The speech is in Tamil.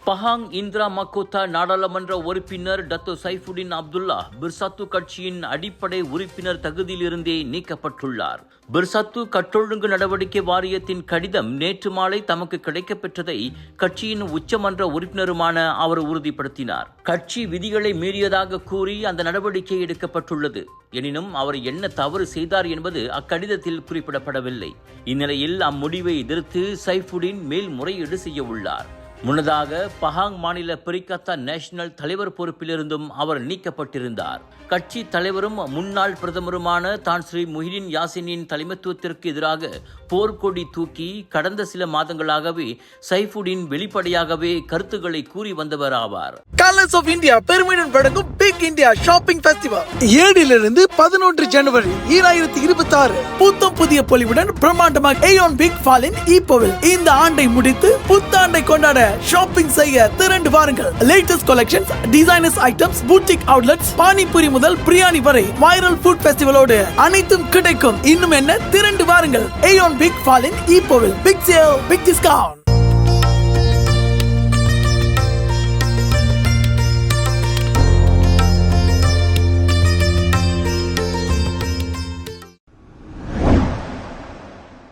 பஹாங் இந்திரா மக்கோத்தா நாடாளுமன்ற உறுப்பினர் டத்தோ சைஃபுடின் அப்துல்லா பிர்சத்து கட்சியின் அடிப்படை உறுப்பினர் தகுதியிலிருந்தே நீக்கப்பட்டுள்ளார். பிர்சத்து கட்டொழுங்கு நடவடிக்கை வாரியத்தின் கடிதம் நேற்று மாலை தமக்கு கிடைக்கப்பெற்றதை கட்சியின் உச்சமன்ற உறுப்பினருமான அவர் உறுதிப்படுத்தினார். கட்சி விதிகளை மீறியதாக கூறி அந்த நடவடிக்கை எடுக்கப்பட்டுள்ளது. எனினும் அவர் என்ன தவறு செய்தார் என்பது அக்கடிதத்தில் குறிப்பிடப்படவில்லை. இந்நிலையில் அம்முடிவை எதிர்த்து சைஃபுடின் மேல்முறையீடு செய்ய உள்ளார். முன்னதாக பஹாங் மாநில பிரிகத்தா நேஷனல் தலைவர் பொறுப்பிலிருந்தும் அவர் நீக்கப்பட்டிருந்தார். கட்சி தலைவரும் முன்னாள் பிரதமருமான தான் ஸ்ரீ முஹிடின் யாசினின் தலைமைத்துவத்திற்கு எதிராக போர்க்கொடி தூக்கி கடந்த சில மாதங்களாகவே சைஃபுடின் வெளிப்படையாகவே கருத்துக்களை கூறி வந்தவர் ஆவார். கலர்ஸ் ஆஃப் இந்தியா பெருமையுடன் வழங்கும் big India shopping festival 7 to 11 ஜனவரி 2026 புத்தம் புதிய பொலிவுடன் பிரம்மாண்டமாக ஏயோன் பிக் ஃபாலின் ஈப்போவில் இந்த ஆண்டை முடித்து புத்தாண்டை கொண்டாட ஷாப்பிங் செய்ய திரண்டு வாருங்கள். Latest collections, designers items, boutique outlets, panipuri முதல் பிரியாணி வரை வைரல் ஃபுட் ஃபெஸ்டிவலோடு அனைத்தும் கிடைக்கும். இன்னும் என்ன, திரண்டு வாருங்கள். ஏயோன் பிக் ஃபாலின் ஈப்போவில். Big sale, big discount.